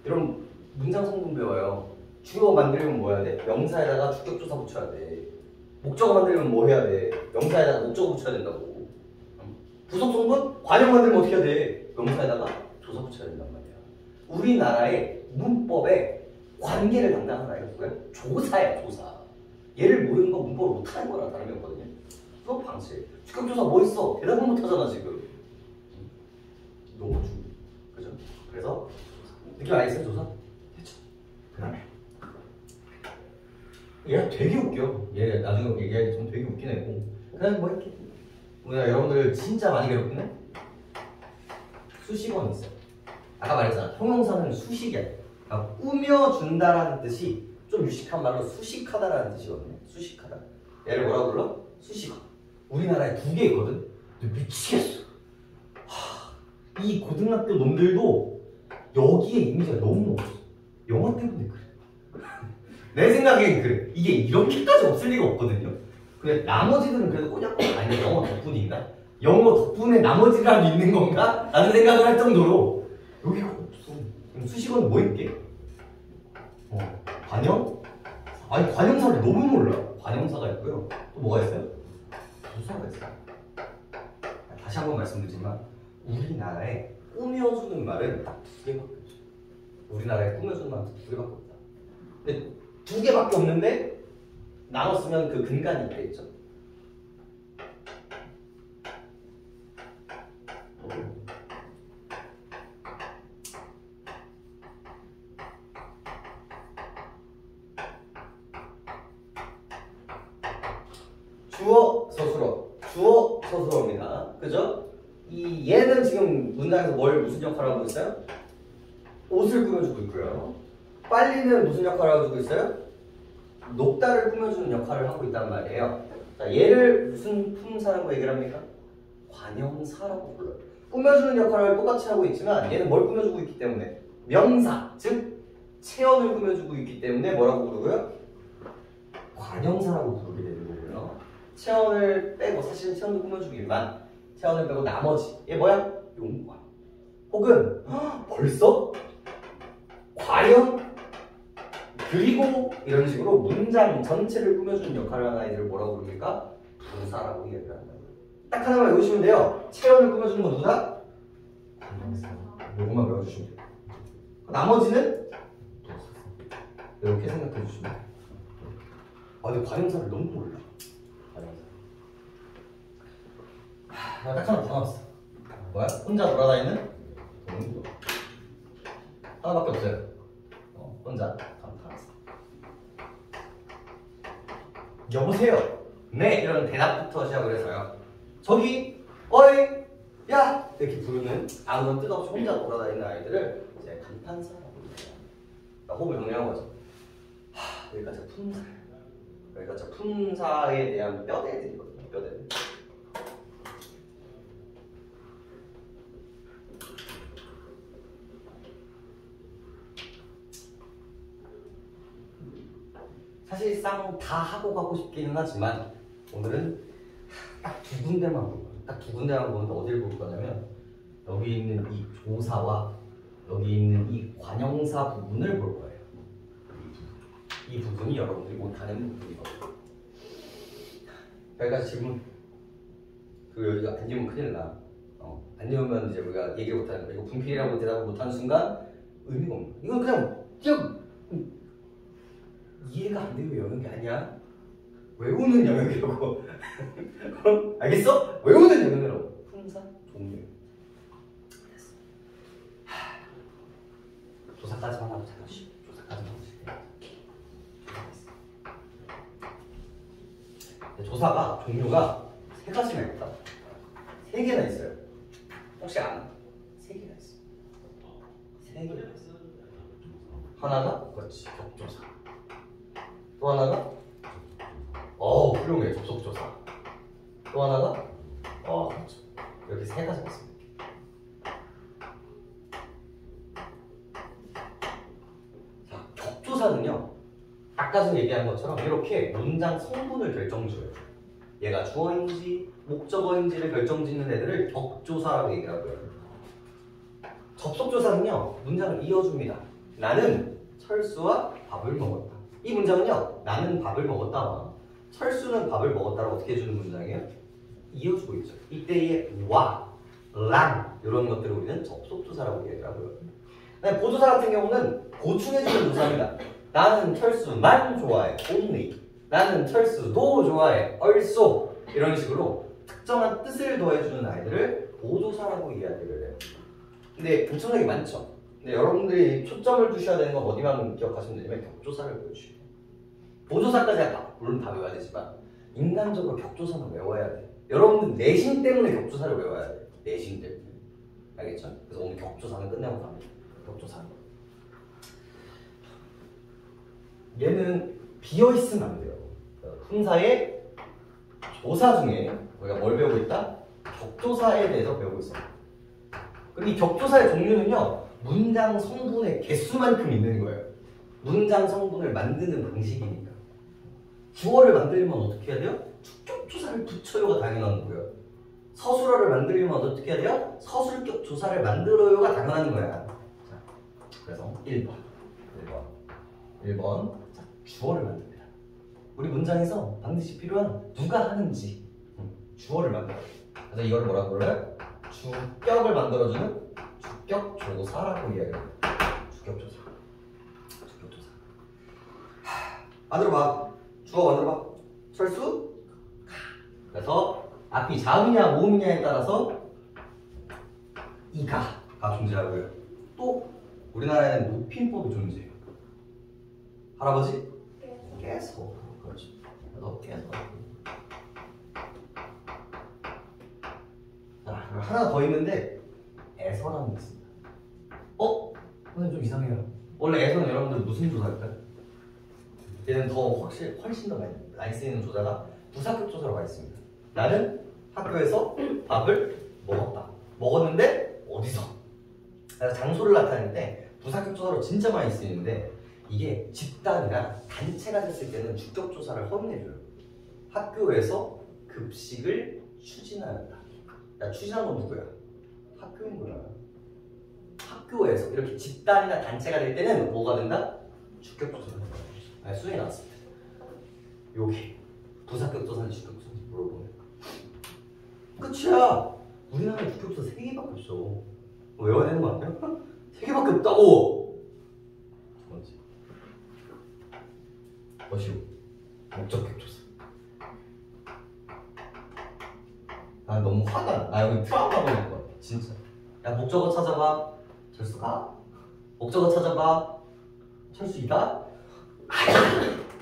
여러분 문장 성분 배워요. 주어 만들려면 뭐 해야 돼? 명사에다가 주격조사 붙여야 돼. 목적어 만들려면 뭐 해야 돼? 명사에다가 목적어 붙여야 된다고. 부속 성분? 관용 만들면 어떻게 해야 돼? 명사에다가 조사 붙여야 된단 말이야. 우리나라의 문법에 관계를 담당하는 아이가 누구야? 조사야, 조사. 얘를 모르는 건 문법을 못하는 거랑 다름이 없거든요. 수업 방식. 주격조사 뭐 있어? 대답을 못하잖아 지금. 너무 중요해. 그죠? 그래서 느낌 알겠어요? 조사? 됐죠? 그 다음에 얘가 되게 웃겨. 얘 나중에 얘기하기 좀 되게 웃긴 애고, 그냥 뭐 이렇게 뭐야 여러분들 진짜 많이 괴롭히네? 수식어는 있어. 아까 말했잖아. 형용사는 수식이야. 그러니까 꾸며준다라는 뜻이 좀 유식한 말로 수식하다라는 뜻이거든요. 수식하다. 얘를 뭐라고 불러? 수식어. 우리나라에 2개 있거든. 근데 미치겠어. 이 고등학교 놈들도 여기에 이미지가 너무 없어. 영어 때문에 그래. 내 생각엔 그래. 이게 이렇게까지 없을 리가 없거든요. 근데 나머지들은 그래도 꼬냐꼬냐 아니 영어 덕분인가? 영어 덕분에 나머지라도 있는 건가? 라는 생각을 할 정도로 여기가 없어. 그럼 수식어는 뭐 있게? 관형? 아니 관형사를 너무 몰라. 관형사가 있고요. 또 뭐가 있어요? 부사가 있어요. 다시 한번 말씀드리지만 우리나라에 꾸며주는 말은 딱 2개밖에 없어. 우리나라에 꾸며주는 말은 2개밖에 없다. 근데 2개밖에 없는데 나눴으면 그 근간이 있겠죠. 주어, 서술어. 주어, 서술어입니다. 그죠? 얘는 지금 문장에서 무슨 역할을 하고 있어요? 옷을 꾸며주고 있고요. 빨리는 무슨 역할을 하고 있어요? 녹다를 꾸며주는 역할을 하고 있단 말이에요. 자, 얘를 무슨 품사라고 얘기를 합니까? 관형사라고 불러요. 꾸며주는 역할을 똑같이 하고 있지만 얘는 뭘 꾸며주고 있기 때문에 명사, 즉 체언을 꾸며주고 있기 때문에 뭐라고 부르고요? 관형사라고 부르게 되는 거고요. 체언을 빼고 사실은 체언도 꾸며주기만 체언을 빼고 나머지 얘 뭐야? 용관. 혹은 벌써? 과연? 그리고 이런 식으로 문장 전체를 꾸며주는 역할을 하는 아이들을 뭐라고 부릅니까? 부사라고 이야기를 한다고요. 딱 하나만 외우시면 돼요. 체언을 꾸며주는 건 누구다? 관형사. 이것만 외워주시면 돼요. 나머지는 이렇게 생각해 주시면 돼요. 근데 관형사를 너무 몰라. 딱 하나 더 남았어. 뭐야? 혼자 돌아다니는 동료. 하나밖에 없어요. 혼자 감탄했어. 여보세요. 네, 이런 대답부터 시작을 해서요. 저기, 어이, 야 이렇게 부르는 아무런 뜻 없이 혼자 돌아다니는 아이들을 이제 감탄사라고 해요. 호흡을 정리한 거죠. 여기까지 품사. 여기까지 품사에 대한 뼈대들이거든요. 뼈대들. 사실상 다 하고 가고 싶기는 하지만 오늘은 딱 2군데만 볼 거예요. 딱 2군데만 보는데 어딜 볼 거냐면 여기 있는 이 조사와 여기 있는 이 관형사 부분을 볼 거예요. 이 부분이 여러분들이 못하는 부분이거든요. 그러니까 지금 여기가 안 지우면 큰일 나. 안 지우면 이제 우리가 얘기를 못하는 거야. 이거 분필이라고 대답을 못하는 순간 의미가 없는 거야. 이건 그냥 이해가 안 되고 영역이 아니야. 외우는 영역이라고. 알겠어? 외우는 영역이라고. 품사, 종류. 됐어. 조사까지만 하고 잠시. 조사까지만 하고 잠시. 조사가 종류가 3가지나 있다. 3개나 있어요. 혹시 아나? 3개나 있어. 3개나 있어. 하나가 그렇지 격조사. 또 하나가 훌륭해 접속조사. 또 하나가 그렇죠. 이렇게 3가지가 있습니다. 자, 격조사는요 아까 전 얘기한 것처럼 이렇게 문장 성분을 결정지어요. 얘가 주어인지 목적어인지를 결정짓는 애들을 격조사라고 얘기하고요. 접속조사는요 문장을 이어줍니다. 나는 철수와 밥을 먹었다. 이 문장은요 나는 밥을 먹었다와 철수는 밥을 먹었다를 어떻게 해주는 문장이에요? 이어주고 있죠. 이때의 와, 랑 이런 것들을 우리는 접속조사라고 얘기를 하고요. 보조사 같은 경우는 보충해주는 조사입니다. 나는 철수만 좋아해. only. 나는 철수도 좋아해. also. 이런 식으로 특정한 뜻을 더해주는 아이들을 보조사라고 이야기를 해요. 근데 엄청나게 많죠. 근데 여러분들이 초점을 두셔야 되는 건 어디만 기억하시면 되냐면 격조사를 보여주시면 돼요. 보조사까지 물론 다 외워야 되지만 인간적으로 격조사는 외워야 돼요. 여러분들 내신 때문에 격조사를 외워야 돼요. 내신 때문에. 알겠죠? 그래서 오늘 격조사는 끝내고 갑니다. 격조사. 얘는 비어있으면 안 돼요. 품사의 조사 중에 우리가 뭘 배우고 있다? 격조사에 대해서 배우고 있어요. 그리고 이 격조사의 종류는요, 문장 성분의 개수만큼 있는 거예요. 문장 성분을 만드는 방식이니까. 주어를 만들려면 어떻게 해야 돼요? 주격조사를 붙여요가 당연한 거예요. 서술어를 만들려면 어떻게 해야 돼요? 서술격 조사를 만들어요가 당연한 거야. 자, 그래서 1번. 자, 주어를 만듭니다. 우리 문장에서 반드시 필요한 누가 하는지 주어를 만들어요. 그래서 이걸 뭐라고 불러요? 주격을 만들어주는 주격조사라고 이야기해요. 주격조사. 만들어봐. 주어 만들어봐. 철수. 그래서 앞이 자음이냐 모음이냐에 따라서 이가가 존재하고요. 또 우리나라에는 높임법이 존재해요. 할아버지? 깨서. 그렇지. 너 깨서. 자, 하나 더 있는데 에서라는 게 있습니다. 선생님 좀 이상해요. 원래 에서는 여러분들 무슨 조사일까요? 얘는 더 훨씬 더 많이 쓰이는 조사가 부사격 조사로 가 있습니다. 나는 학교에서 밥을 먹었다. 먹었는데 어디서? 그래서 장소를 나타낼 때 부사격 조사로 진짜 많이 쓰이는데 이게 집단이나 단체가 됐을 때는 주격 조사를 허용해줘요. 학교에서 급식을 추진하였다. 야, 추진한 건 누구야? 학교인 거야. 학교에서 이렇게 집단이나 단체가 될 때는 뭐가 된다? 주격 조사가 된다. 수행이 나왔습니다. 여기 부사격 조사는 주격 조사 물어보네. 끝이야. 우리나라에 주격 조사 3개밖에 없어. 외워야 되는 거 아니야? 3개밖에 없다고. 첫 번째. 어시오. 목적격 조사. 아 너무 화가 나. 여기 트라우마 걸릴 것 같아. 진짜. 야 목적어 찾아봐. 철수가. 목적어 찾아봐. 철수이다.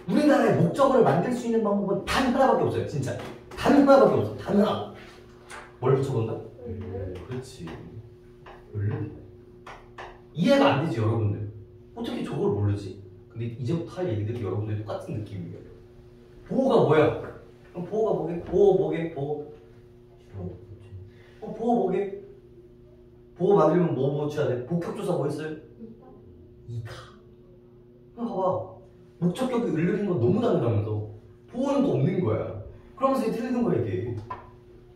우리나라에 목적어를 만들 수 있는 방법은 단 하나밖에 없어요. 진짜 단 하나밖에 없어. 단 하나. 뭘 붙여본다? 그렇지. 이해가 안 되지 여러분들. 어떻게 저걸 모르지? 근데 이제부터 할 얘기들이 여러분들 똑같은 느낌이에요. 보호가 뭐야? 그럼 보호가 뭐게? 보호 뭐게? 보호. 보호 뭐게? 보호 만들면 뭐 붙여야 돼? 복격조사 뭐 했어요? 이가. 봐봐. 목적격이 을르는 건 너무 당연하면서 보호는 또 없는 거야. 그러면서 이게 틀리는 거야 이게.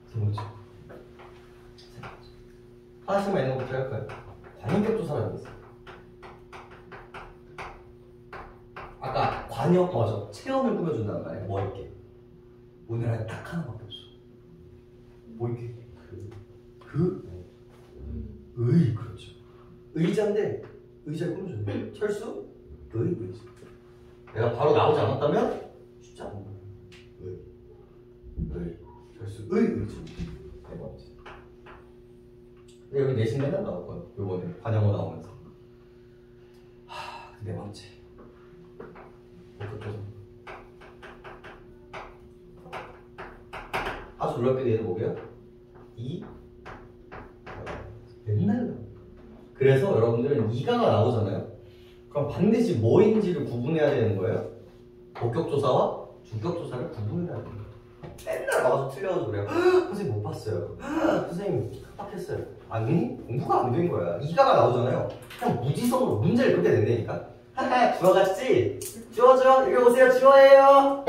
세 번째. 하나씩만 있는 것부터 할까요? 관용격 조사라는 게 있어요. 아까 관용 맞아. 체험을 꾸며준단 말이야. 뭐 할게? 오늘은 딱 하나밖에 없어. 뭐 할게? 의. 그렇죠. 의자인데 의자를 꾸며준대. 철수? 의자. 내가 바로 나오지 않았다면 쉽지 않은 거야. 철수 의자. 네 번째. 근데 여기 내신 맨날 나왔거든. 요번에 관영어 나오면서. 네 번째. 아주 놀랍게 얘는 뭐게요? 맨날 나와. 그래서 여러분들은 이가가 나오잖아요. 그럼 반드시 뭐인지를 구분해야 되는 거예요. 복격조사와 주격조사를 구분해야 돼요. 맨날 나와서 틀려서 그래요. 선생님 못 봤어요. 선생님 깜빡했어요. 아니 공부가 안 된 거야. 이가가 나오잖아요. 그냥 무지성으로 문제를 그렇게 낸다니까. 하하 주어 같지? 주어 여기 오세요. 주어예요.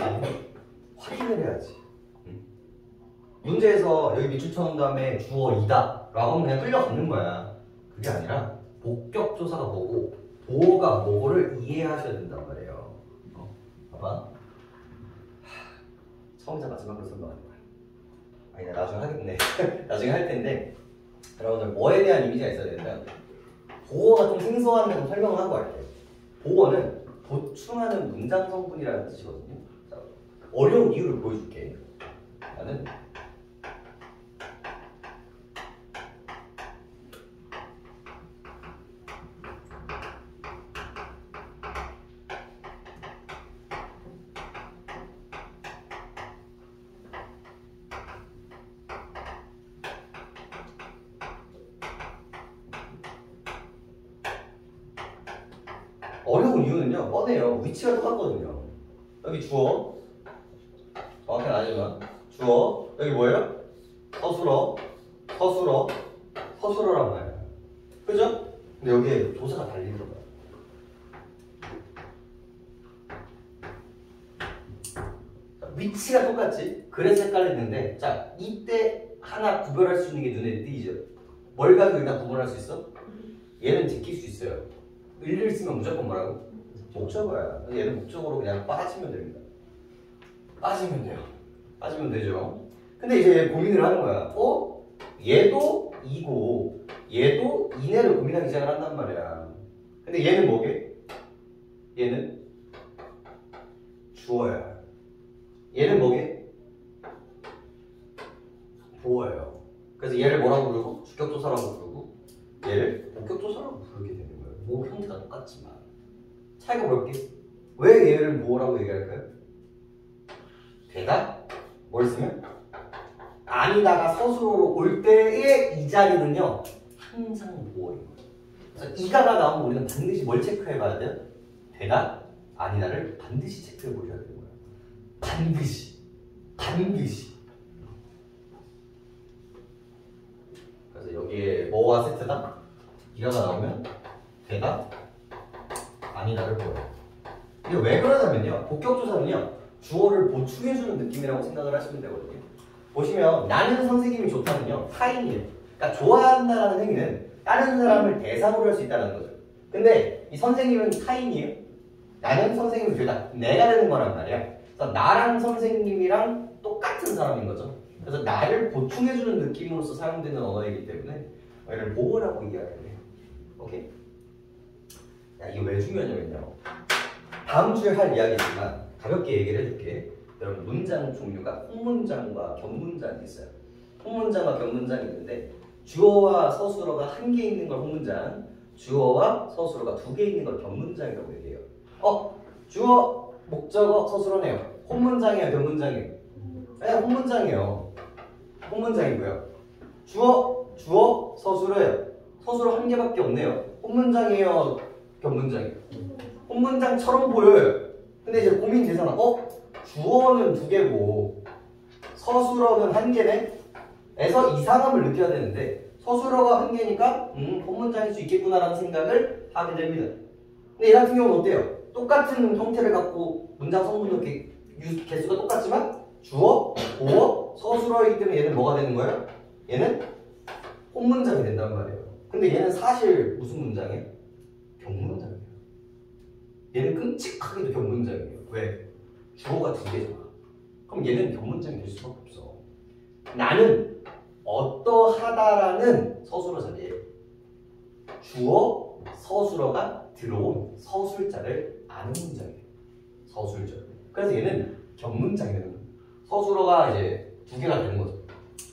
아니 확인을 해야지. 문제에서 여기 밑줄 쳐놓은 다음에 주어이다 라고 하면 그냥 끌려가는 거야. 그게 아니라 복격조사가 뭐고 보호가 뭐고를 이해하셔야 된단 말이에요. 봐봐. 처음이자 마지막으로 설명하는 거야. 아니 나 나중에 하겠네. 나중에 할 텐데 여러분들 뭐에 대한 이미지가 있어야 된다. 보호가 좀 생소한데 좀 설명을 하고 할게요. 보호는 보충하는 문장 성분이라는 뜻이거든요. 자, 어려운 이유를 보여줄게. 나는 어려운 이유는요, 뻔해요. 위치가 똑같거든요. 여기 주어, 정확히는 아니지만 주어, 여기 뭐예요? 서술어, 서술어, 서술어란 말이에요. 그죠? 근데 여기에 조사가 달리더라고요. 위치가 똑같지? 그래서 헷갈리는데, 자, 이때 하나 구별할 수 있는 게 눈에 띄죠? 뭘 가지고 일단 구분할 수 있어? 얘는 제낄 수 있어요. 일을 쓰면 무조건 뭐라고? 목적어야. 얘는 목적어로 그냥 빠지면 됩니다. 빠지면 돼요. 빠지면 되죠. 근데 이제 고민을 하는 거야. 얘도 이고 얘도 이내를 고민하기 시작을 한단 말이야. 근데 얘는 뭐게? 얘는 주어야. 얘는 뭐게? 보어예요. 그래서 얘를 뭐라고 부르고? 주격조사라고 부르고 얘를 목격조사라고 부르게 되는 거예요. 모 형태가 똑같지만 차이가 뭘게? 왜 얘를 뭐라고 얘기할까요? 대답? 뭘 쓰면? 아니다가 서술어로 올 때의 이 자리는요 항상 보어인 거예요. 그래서 이다가 나오면 우리는 반드시 뭘 체크해 봐야 돼요? 대답? 아니다를 반드시 체크해 보셔야 되는 거예요. 반드시. 그래서 여기에 뭐와 세트다? 이다가 나오면 대답? 아니다를 보여요. 이게 왜 그러냐면요, 복격조사는요 주어를 보충해주는 느낌이라고 생각을 하시면 되거든요. 보시면 나는 선생님이 좋다는요 타인이에요. 그러니까 좋아한다는 행위는 다른 사람을 대상으로 할 수 있다는 거죠. 근데 이 선생님은 타인이에요. 나는 선생님이 되다. 내가 되는 거란 말이야. 그래서 나랑 선생님이랑 똑같은 사람인 거죠. 그래서 나를 보충해주는 느낌으로서 사용되는 언어이기 때문에 얘를 보호라고 이야기를 해요. 오케이? 야, 이게 왜 중요하냐면요, 다음 주에 할 이야기지만 가볍게 얘기를 해줄게. 여러분, 문장 종류가 홍문장과 격문장이 있어요. 홍문장과 격문장이 있는데 주어와 서술어가 한 개 있는 걸 홍문장, 주어와 서술어가 두 개 있는 걸 격문장이라고 얘기해요. 주어, 목적어, 서술어네요. 홍문장이에요, 격문장이에요? 네, 홍문장이에요. 홍문장이고요. 주어, 서술어예요. 서술어 한 개밖에 없네요. 홍문장이에요, 격문장이에요? 홍문장처럼 보여요. 근데 이제 고민 되잖아. 주어는 두 개고 서술어는 한 개네? 에서 이상함을 느껴야 되는데 서술어가 한 개니까 본문장일 수 있겠구나라는 생각을 하게 됩니다. 근데 얘 같은 경우는 어때요? 똑같은 형태를 갖고 문장 성분도 개수가 똑같지만 주어, 보어, 서술어이기 때문에 얘는 뭐가 되는 거예요? 얘는 본문장이 된단 말이에요. 근데 얘는 사실 무슨 문장이에요? 격문장이에요. 얘는 끔찍하게도 격문장이에요. 왜? 주어가 두 개잖아. 그럼 얘는 격문장이 될 수밖에 없어. 나는 어떠하다라는 서술어 자리에 주어, 서술어가 들어온 서술자를 아는 문장이에요. 서술자. 그래서 얘는 격문장이 되는 거예요. 서술어가 이제 두 개가 되는 거죠.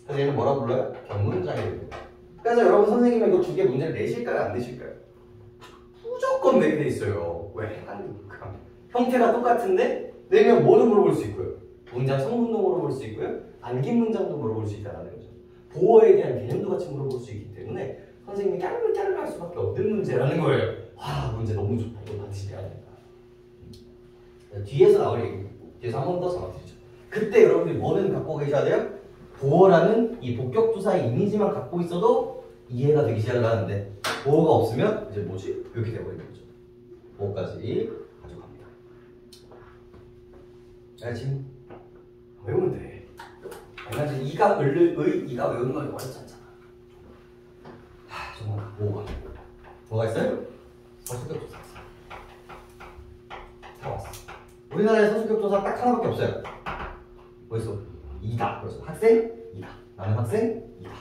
그래서 얘는 뭐라 불러요? 격문장이 되는 거예요. 그래서 여러분 선생님은 이거 두 개 문제를 내실까요? 안 내실까요? 무조건 내게 돼 있어요. 왜? 헷갈리니까. 형태가 똑같은데 내면 뭐를 물어볼 수 있고요? 문장 성분도 물어볼 수 있고요. 안긴 문장도 물어볼 수 있다는 거죠. 보어에 대한 개념도 같이 물어볼 수 있기 때문에 선생님이 까르르 할 수밖에 없는 문제라는 거예요. 와, 문제 너무 좋다. 이거 반드시 해야 된다. 뒤에서 나올 얘기, 뒤에서 한 번 더 정확히죠. 그때 여러분들이 뭐는 갖고 계셔야 돼요? 보어라는 이 복격조사의 이미지만 갖고 있어도 이해가 되기 시작을 하는데 보어가 없으면 이제 뭐지? 이렇게 돼버리는 거죠. 보어까지 가져갑니다. 야, 지금 외우면 돼. 당연히 이가 이가 외우는 건 어렵지 않잖아. 정말 뭐가 있어요? 서술격조사. 다 왔어. 우리나라에 서술격조사 딱 하나밖에 없어요. 뭐 있어? 이다. 그래서 학생 이다. 나는 학생 이다.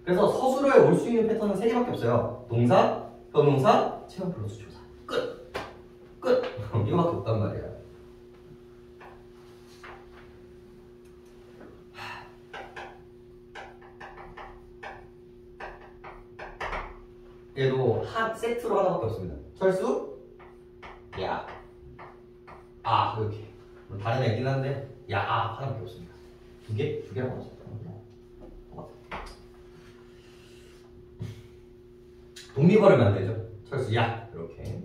그래서 서술어에 올 수 있는 패턴은 세 개밖에 없어요. 동사, 형용사, 체험 플러스 조사. 끝. 이거밖에 없단 말이야. 얘도 세트로 하나밖에 없습니다. 철수, 야, 이렇게. 다른 애긴 한데, 하나밖에 없습니다. 두 개라고 하죠. 독립어를 만들죠. 철수, 야, 이렇게.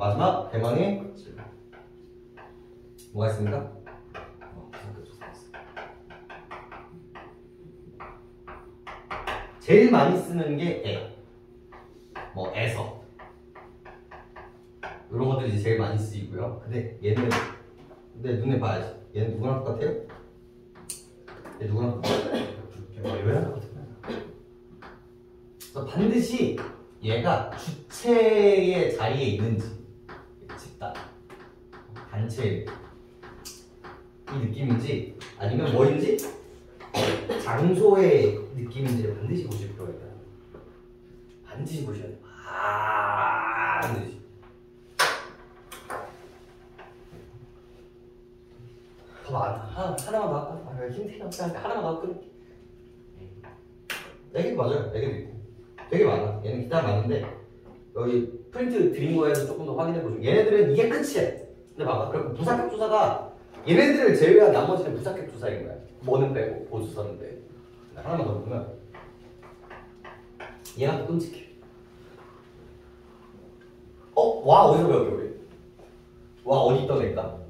마지막 대망의 질문. 뭐가 있습니까? 제일 많이 쓰는 게 에. 뭐 에서. 이런 것들이 이제 제일 많이 쓰이고요. 근데 얘는 내 눈에 봐야지. 얘는 누구랑 똑같아요? 얘 누구랑 똑같아요? 얘랑 똑같아요. 그래서 반드시 얘가 주체의 자리에 있는지, 집단, 단체 이 느낌인지 아니면 뭐인지 장소의 느낌인지를 반드시 보실 필요가 있다. 반드시 보셔야 돼요. 반드시. 더 많아. 하나만 더 할까? 힘들어. 하나만 더 할까? 애기도 맞아요. 애기도 있고. 되게 많아. 얘는 기타 많은데 여기 프린트 드린 거에서 조금 더 확인해 보시면 얘네들은 이게 끝이야. 근데 봐봐. 그럼 부사격 조사가 얘네들을 제외한 나머지는 부사격 조사인 거야. 뭐는 빼고 보조사는 빼고. 하나만 더 보면 얘가 또 끔찍해. 와 어디서 배웠게 우리? 와 어디 있던 애가?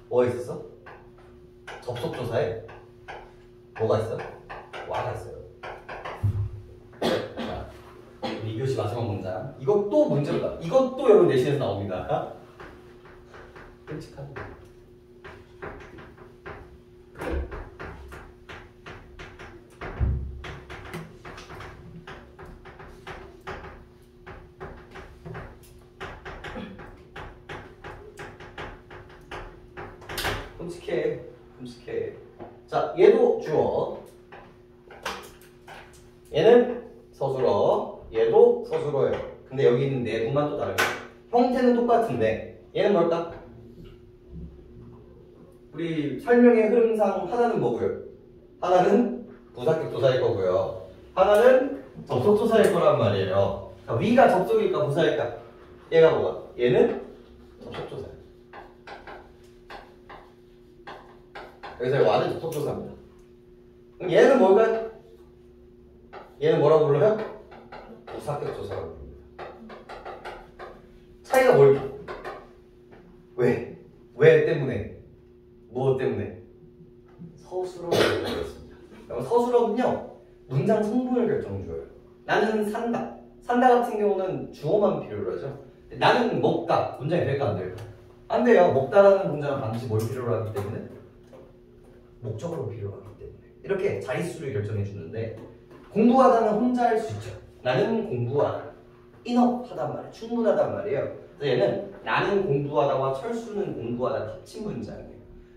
뭐가 있었어? 접속 조사에 뭐가 있어? 와가 있어요. 자, 2교시 마지막 문장. 이것도 문제다. 이것도 여러분 내신에서 나옵니다. 끔찍하네. 끔찍해. 자, 얘도 주어. 얘는 서술어. 얘도 서술어예요. 근데 여기 있는 내부만 또 다르고. 형태는 똑같은데 얘는 뭘까? 우리 설명의 흐름상 하나는 뭐고요? 하나는 부사격 조사일 거고요. 하나는 접속 조사일 거란 말이에요. 자, 위가 접속일까 부사일까? 얘가 뭐가? 얘는 접속 조사예요. 여기서 와는 접속 조사입니다. 그럼 얘는 뭘까? 얘는 뭐라고 불러요? 부사격 조사라고 부릅니다. 차이가 뭘까? 왜? 왜 때문에? 무엇 때문에? 서술어를 결정했습니다. 그럼 서술어는요 문장 성분을 결정줘요. 나는 산다. 산다 같은 경우는 주어만 필요로 하죠. 나는 먹다. 문장이 될까 안 될까? 안 돼요. 먹다라는 문장은 반드시 뭘 필요로 하기 때문에? 목적으로 필요하기 때문에. 이렇게 자릿수를 결정해 주는데 공부하다는 혼자 할 수 있죠. 나는 공부하다. 인업하단 말이에요. 충분하단 말이에요. 그래서 얘는 나는 공부하다와 철수는 공부하다 합친 문장이에요.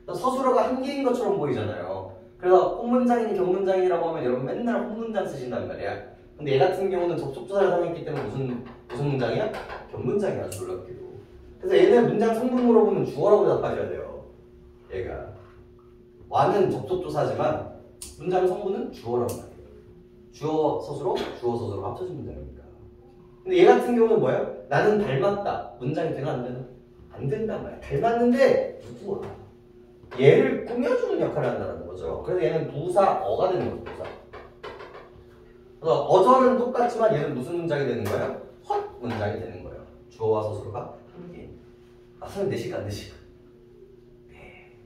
서술어가 한 개인 것처럼 보이잖아요. 그래서 홈문장이니 견문장이라고 하면 여러분 맨날 홈문장 쓰신단 말이야. 근데 얘 같은 경우는 접속조사를 사용했기 때문에 무슨 문장이야? 견문장이야. 놀랍게도. 그래서 얘는 문장 성분 물어보면 주어라고 답하셔야 돼요. 얘가 와는 접속조사지만 문장 성분은 주어란 말이에요. 주어 서술어 합쳐진 문장입니다. 근데 얘 같은 경우는 뭐예요? 나는 닮았다. 문장이 되나 안 되나? 안 된단 말이야. 닮았는데 누구야? 얘를 꾸며주는 역할을 한다는 거죠. 그래서 얘는 부사어가 되는 거죠. 부사. 그래서 어절은 똑같지만 얘는 무슨 문장이 되는 거예요? 헛 문장이 되는 거예요. 주어와 서술어가 함께. 선생님 내실까 안 내실까? 네.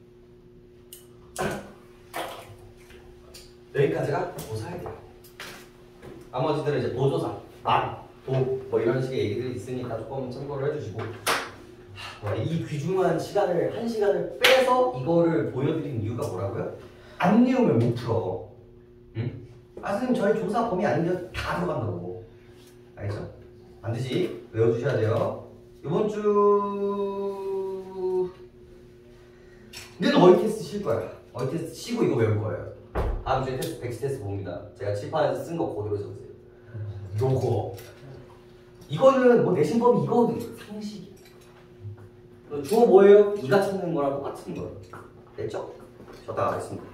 여기까지가 부사에 돼요. 나머지들은 이제 보조사, 뭐 이런 식의 얘기들이 있으니까 조금 참고를 해주시고 이 귀중한 시간을 1시간을 빼서 이거를 보여드린 이유가 뭐라고요? 안 외우면 못 풀어. 응? 선생님 저희 조사 범위 아닌데 다 들어간다고. 알겠죠? 반드시 외워주셔야 돼요. 이번 주는 어휘 테스트 실 거야. 어휘 테스트 치고 이거 외울 거예요. 다음 주에 테스트, 백시 테스트 봅니다. 제가 칠판에서 쓴 거 그대로 적으세요. 요거. 이거는 뭐 내신 범위 이거 상식이야. 주어 뭐예요? 이가 찾는 거랑 똑같은 거예요. 됐죠? 저 다 하겠습니다.